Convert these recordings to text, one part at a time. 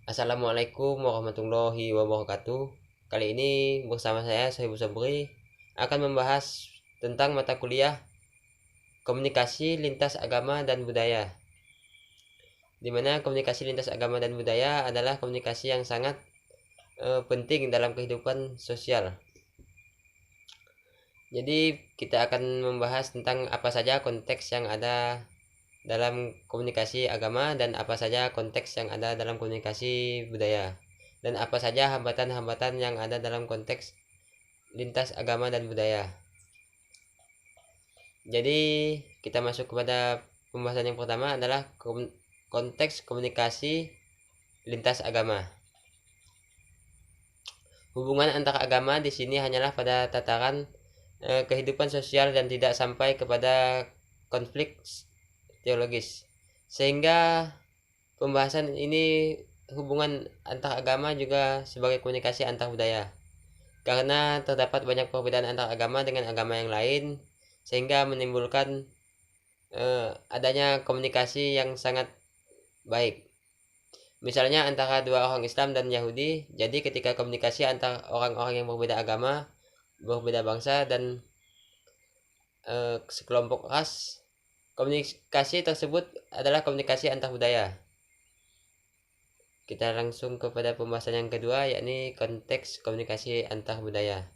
Assalamualaikum warahmatullahi wabarakatuh. Kali ini bersama saya Sohibul Sabri akan membahas tentang mata kuliah komunikasi lintas agama dan budaya. Di mana komunikasi lintas agama dan budaya adalah komunikasi yang sangat penting dalam kehidupan sosial. Jadi kita akan membahas tentang apa saja konteks yang ada dalam komunikasi agama dan apa saja konteks yang ada dalam komunikasi budaya, dan apa saja hambatan-hambatan yang ada dalam konteks lintas agama dan budaya. Jadi kita masuk kepada pembahasan yang pertama adalah konteks komunikasi lintas agama. Hubungan antar agama di sini hanyalah pada tataran kehidupan sosial dan tidak sampai kepada konflik teologis. Sehingga pembahasan ini hubungan antar agama juga sebagai komunikasi antar budaya. Karena terdapat banyak perbedaan antar agama dengan agama yang lain, sehingga menimbulkan adanya komunikasi yang sangat baik. Misalnya antara dua orang Islam dan Yahudi, jadi ketika komunikasi antar orang-orang yang berbeda agama, berbeda bangsa, dan sekelompok ras, komunikasi tersebut adalah komunikasi antar budaya. Kita langsung kepada pembahasan yang kedua, yakni konteks komunikasi antar budaya.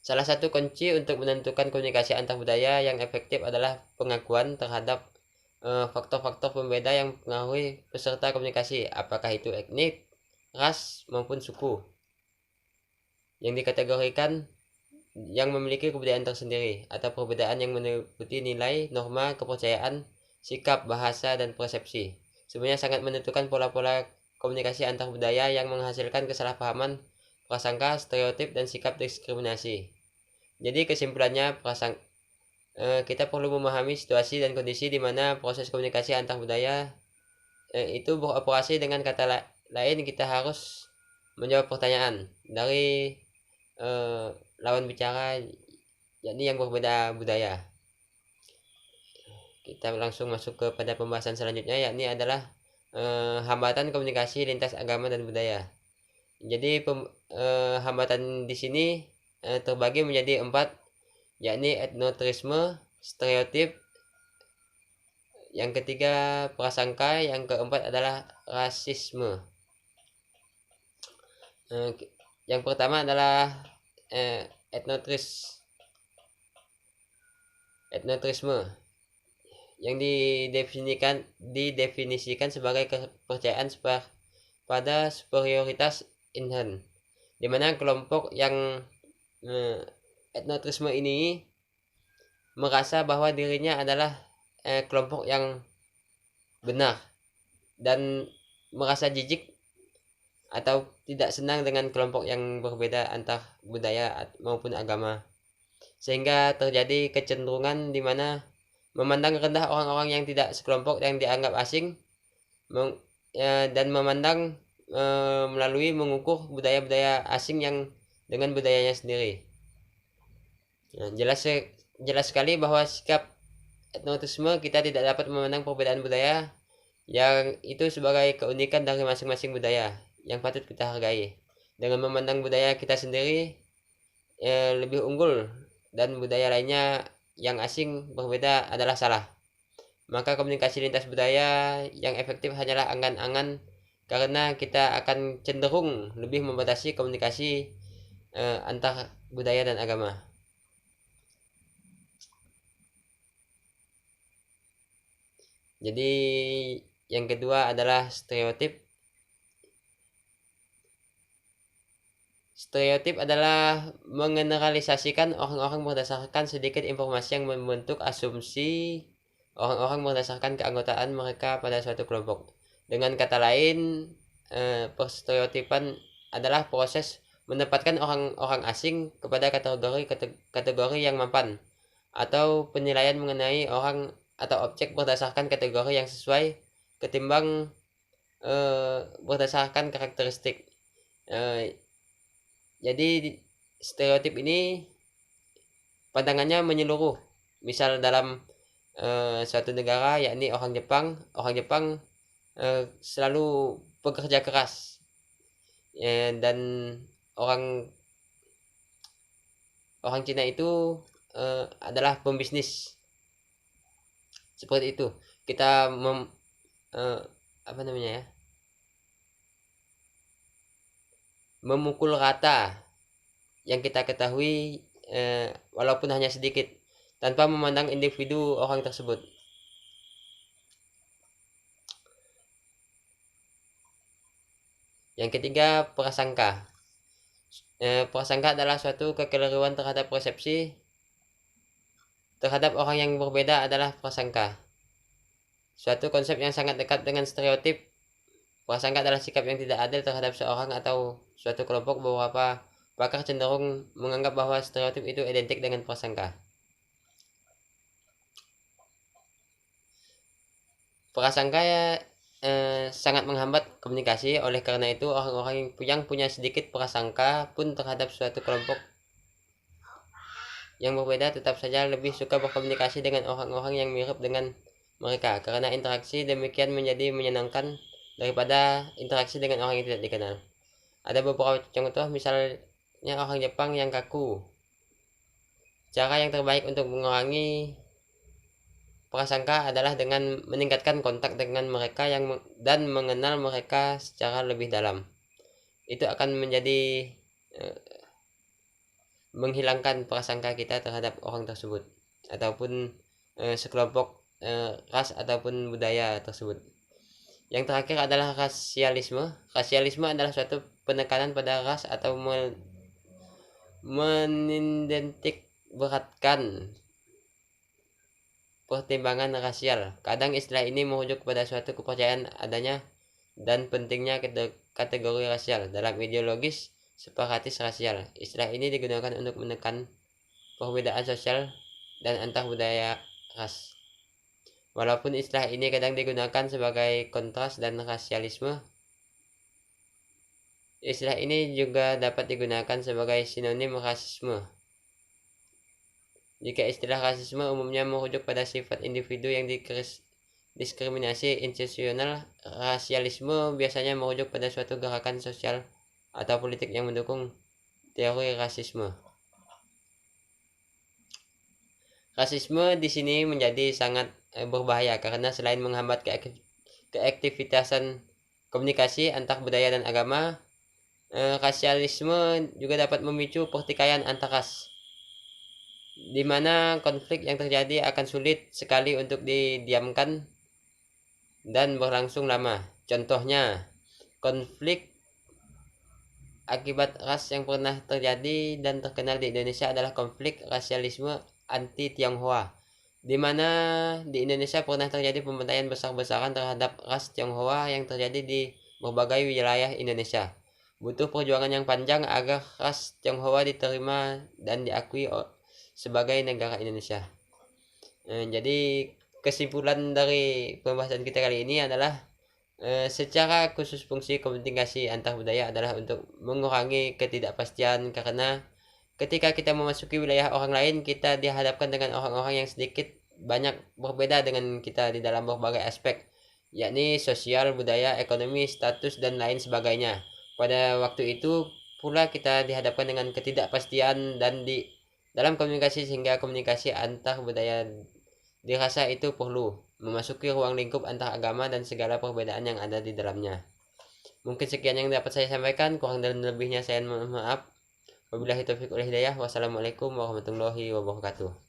Salah satu kunci untuk menentukan komunikasi antar budaya yang efektif adalah pengakuan terhadap faktor-faktor pembeda yang mempengaruhi peserta komunikasi, apakah itu etnik, ras, maupun suku, yang dikategorikan yang memiliki kebudayaan tersendiri, atau perbedaan yang meliputi nilai, norma, kepercayaan, sikap, bahasa, dan persepsi. Sebenarnya sangat menentukan pola-pola komunikasi antar budaya yang menghasilkan kesalahpahaman, prasangka, stereotip, dan sikap diskriminasi. Jadi kesimpulannya, kita perlu memahami situasi dan kondisi di mana proses komunikasi antar budaya itu beroperasi. Dengan kata lain, kita harus menjawab pertanyaan dari lawan bicara, yakni yang berbeda budaya. Kita langsung masuk kepada pembahasan selanjutnya, yakni adalah hambatan komunikasi lintas agama dan budaya. Jadi hambatan di sini terbagi menjadi 4, yakni etnotrisme, stereotip, yang ketiga prasangka, yang keempat adalah rasisme. Yang pertama adalah etnotrisme, yang didefinisikan sebagai kepercayaan pada superioritas inherent, di mana kelompok yang etnotrisme ini merasa bahwa dirinya adalah kelompok yang benar dan merasa jijik atau tidak senang dengan kelompok yang berbeda antar budaya maupun agama, sehingga terjadi kecenderungan di mana memandang rendah orang-orang yang tidak sekelompok yang dianggap asing, dan memandang melalui mengukur budaya-budaya asing yang dengan budayanya sendiri. Nah, jelas sekali bahwa sikap etnotisme kita tidak dapat memandang perbedaan budaya yang itu sebagai keunikan dari masing-masing budaya yang patut kita hargai. Dengan memandang budaya kita sendiri lebih unggul dan budaya lainnya yang asing berbeda adalah salah. Maka komunikasi lintas budaya yang efektif hanyalah angan-angan, karena kita akan cenderung lebih membatasi komunikasi antar budaya dan agama. Jadi yang kedua adalah stereotip. Stereotip adalah mengeneralisasikan orang-orang berdasarkan sedikit informasi yang membentuk asumsi orang-orang berdasarkan keanggotaan mereka pada suatu kelompok. Dengan kata lain, perstereotipan adalah proses menempatkan orang-orang asing kepada kategori yang mempan, atau penilaian mengenai orang atau objek berdasarkan kategori yang sesuai ketimbang berdasarkan karakteristik. Jadi stereotip ini pandangannya menyeluruh. Misal dalam suatu negara, yakni orang Jepang selalu pekerja keras, dan orang Cina itu adalah pembisnis. Seperti itu kita apa namanya ya, memukul rata yang kita ketahui, walaupun hanya sedikit, tanpa memandang individu orang tersebut. Yang ketiga, prasangka. Prasangka adalah suatu kekeliruan terhadap persepsi terhadap orang yang berbeda adalah prasangka. Suatu konsep yang sangat dekat dengan stereotip. Prasangka adalah sikap yang tidak adil terhadap seorang atau suatu kelompok. Beberapa pakar cenderung menganggap bahwa stereotip itu identik dengan prasangka. Prasangka sangat menghambat komunikasi. Oleh karena itu, orang-orang yang punya sedikit prasangka pun terhadap suatu kelompok yang berbeda tetap saja lebih suka berkomunikasi dengan orang-orang yang mirip dengan mereka, karena interaksi demikian menjadi menyenangkan daripada interaksi dengan orang yang tidak dikenal. Ada beberapa contoh, misalnya orang Jepang yang kaku. Cara yang terbaik untuk mengurangi prasangka adalah dengan meningkatkan kontak dengan mereka dan mengenal mereka secara lebih dalam. Itu akan menjadi menghilangkan prasangka kita terhadap orang tersebut ataupun sekelompok ras ataupun budaya tersebut. Yang terakhir adalah rasialisme. Rasialisme adalah suatu penekanan pada ras atau menitik beratkan pertimbangan rasial. Kadang istilah ini merujuk kepada suatu kepercayaan adanya dan pentingnya kategori rasial dalam ideologis separatis rasial. Istilah ini digunakan untuk menekan perbedaan sosial dan antar budaya ras. Walaupun istilah ini kadang digunakan sebagai kontras dan rasialisme, istilah ini juga dapat digunakan sebagai sinonim rasisme. Jika istilah rasisme umumnya merujuk pada sifat individu yang diskriminasi institusional, rasialisme biasanya merujuk pada suatu gerakan sosial atau politik yang mendukung teori rasisme. Rasisme di sini menjadi sangat berbahaya karena selain menghambat keaktivitasan komunikasi antar budaya dan agama, rasialisme juga dapat memicu pertikaian antar ras, di mana konflik yang terjadi akan sulit sekali untuk didiamkan dan berlangsung lama. Contohnya, konflik akibat ras yang pernah terjadi dan terkenal di Indonesia adalah konflik rasialisme anti-Tionghoa, di mana di Indonesia pernah terjadi pembantaian besar-besaran terhadap ras Tionghoa yang terjadi di berbagai wilayah Indonesia. Butuh perjuangan yang panjang agar ras Tionghoa diterima dan diakui sebagai negara Indonesia. Jadi kesimpulan dari pembahasan kita kali ini adalah secara khusus fungsi komunikasi antar budaya adalah untuk mengurangi ketidakpastian, karena ketika kita memasuki wilayah orang lain, kita dihadapkan dengan orang-orang yang sedikit banyak berbeda dengan kita di dalam berbagai aspek, yakni sosial, budaya, ekonomi, status, dan lain sebagainya. Pada waktu itu pula kita dihadapkan dengan ketidakpastian dan di dalam komunikasi, sehingga komunikasi antar budaya dirasa itu perlu memasuki ruang lingkup antar agama dan segala perbedaan yang ada di dalamnya. Mungkin sekian yang dapat saya sampaikan, kurang dan lebihnya saya mohon maaf. Wabillahi taufiq wal hidayah. Wassalamualaikum warahmatullahi wabarakatuh.